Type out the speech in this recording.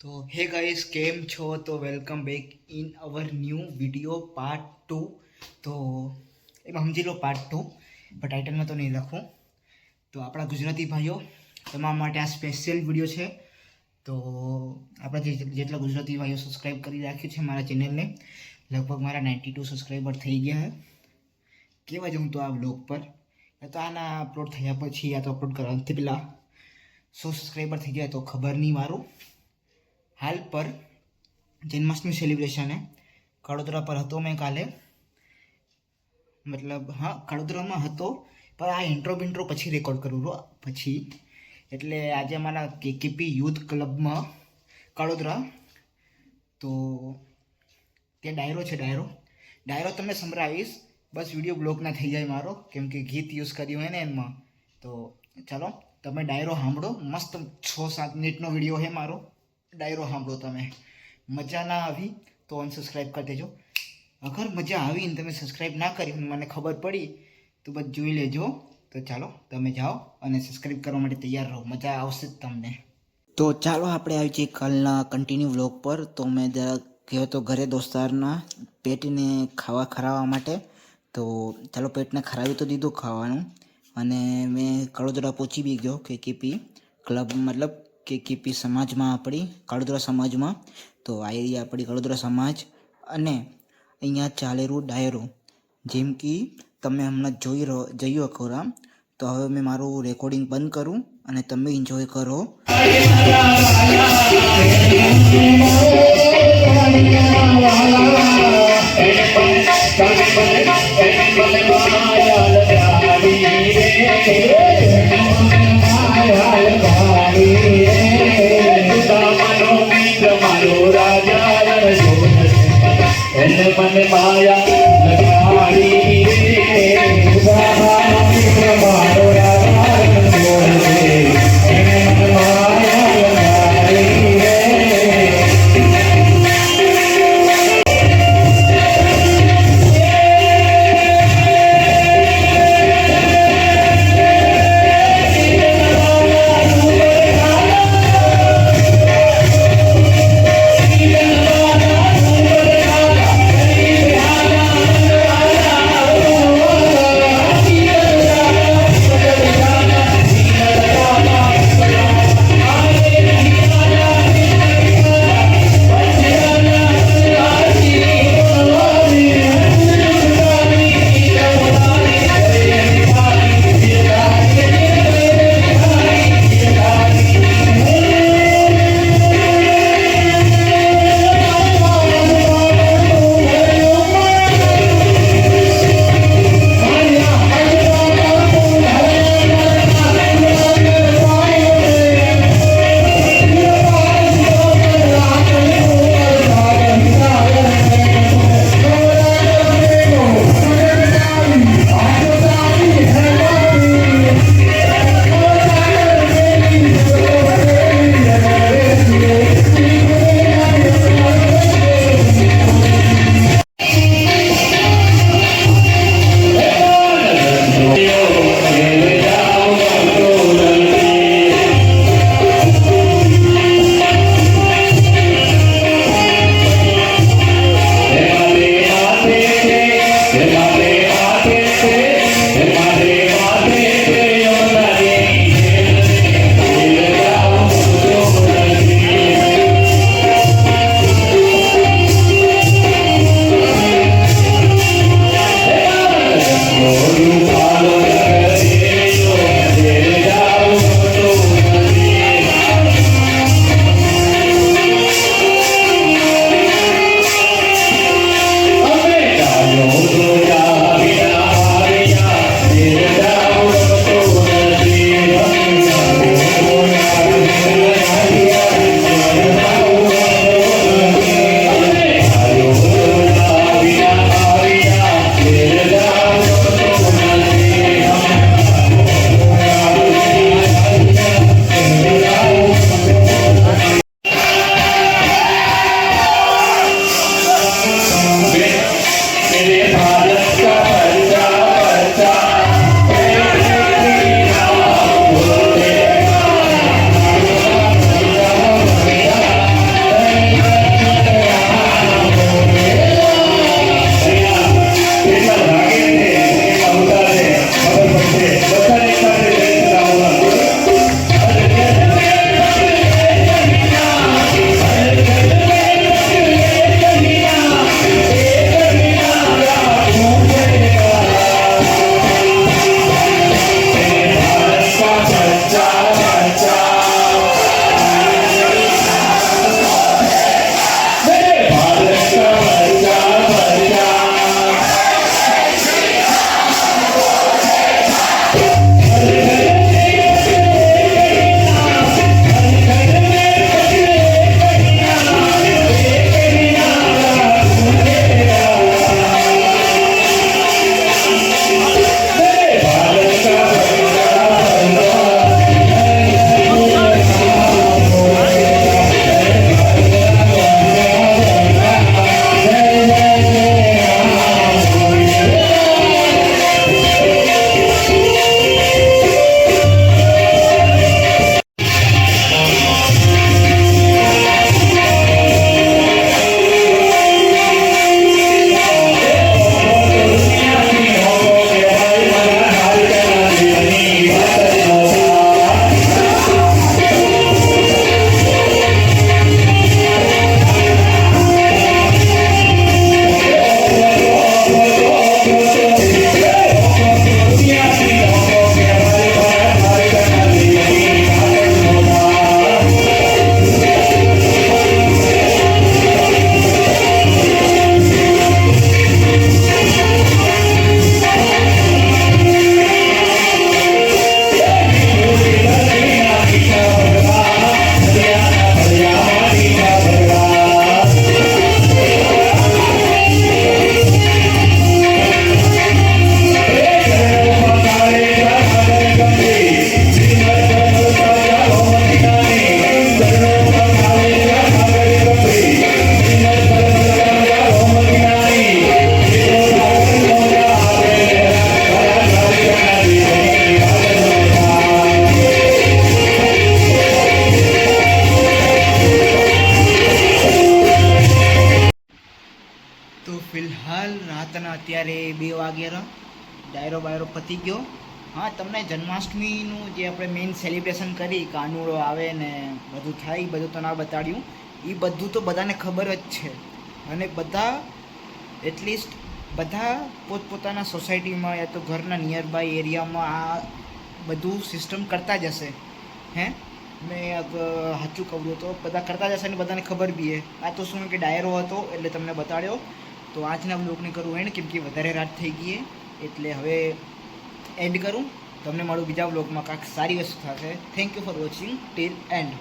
તો હે ગાઈસ, કેમ છો? તો welcome back in our new video part 2. તો એમાં સમજી લો પાર્ટ 2, પણ ટાઇટલમાં તો નહીં લખું. તો આપણા ગુજરાતી ભાઈઓ તમારા માટે આ સ્પેશિયલ વિડીયો છે. તો આપણા જેટલા ગુજરાતી ભાઈઓ સબસ્ક્રાઈબ કરી રાખ્યું છે મારા ચેનલને, લગભગ મારા 92 સબસ્ક્રાઈબર થઈ ગયા છે. કેવા જાઉં તો આ બ્લોગ પર, તો આના અપલોડ થયા પછી યા તો અપલોડ કરવાથી પહેલાં 100 સબસ્ક્રાઈબર થઈ જાય તો ખબર નહીં મારું. હાલ પર જન્માષ્ટમી સેલિબ્રેશન है કડોદરા પર હતો. મેં કાલે મતલબ હા કડોદરામાં હતો, પણ આ ઇન્ટ્રો પછી રેકોર્ડ કરું પછી. એટલે આજે અમારા કેકેપી યુથ ક્લબમાં કડોદરા તો ત્યાં ડાયરો છે. ડાયરો તમને સંભળાવીશ, બસ વિડીયો બ્લોક ના થઈ જાય મારો, કેમ કે ગીત યુઝ કર્યું હોય ને એમાં. તો ચાલો તમે ડાયરો સાંભળો. મસ્ત 6-7 મિનિટનો વિડીયો છે મારો. ડાયરો સાંભળો. તમે મજા ના આવી તો અનસબસ્ક્રાઈબ કરી દેજો. અગર મજા આવી ને તમે સબસ્ક્રાઈબ ના કરી મને ખબર પડી તો બસ જોઈ લેજો. તો ચાલો તમે જાઓ અને સબસ્ક્રાઈબ કરવા માટે તૈયાર રહો, મજા આવશે તમને. તો ચાલો આપણે આવી જઈએ કાલના કન્ટિન્યુ વ્લોગ પર. તો મેં ગયો તો ઘરે દોસ્તારના પેટને ખાવા ખરાવવા માટે. તો ચાલો પેટને ખરાવી તો દીધું ખાવાનું, અને મેં કડોદરા પહોંચી બી ગયો કેકેપી ક્લબ, મતલબ કેકેપી સમાજમાં, આપણી કડોદરા સમાજમાં. તો આ એરિયા આપણી કડોદરા સમાજ, અને અહીંયા ચાલેલું ડાયરો જેમ કે તમે હમણાં જોયું ખરા. તો હવે મેં મારું રેકોર્ડિંગ બંધ કરું અને તમે એન્જોય કરો. અત્યારે 2 વાગ્યા ડાયરો બાયરો પતી ગયો. હા, તમને જન્માષ્ટમીનું જે આપણે મેઇન સેલિબ્રેશન કરી, કાનુડો આવે ને બધું થાય, એ બધું તો ના બતાડ્યું. એ બધું તો બધાને ખબર જ છે, અને બધા એટલીસ્ટ બધા પોતપોતાના સોસાયટીમાં યા તો ઘરના નિયર બાય એરિયામાં આ બધું સિસ્ટમ કરતા જ હશે. મેં સાચું કહું તો બધા કરતા જ હશે ને બધાને ખબર બી છે. આ તો શું કે ડાયરો હતો એટલે તમને બતાડ્યો. તો આજના બ્લોગને કરું એન્ડ, કેમ કે વધારે રાત થઈ ગઈ એટલે હવે એન્ડ કરું. તમને મળું બીજા બ્લોગમાં, કાંઈક સારી વસ્તુ થશે. Thank you for watching till and.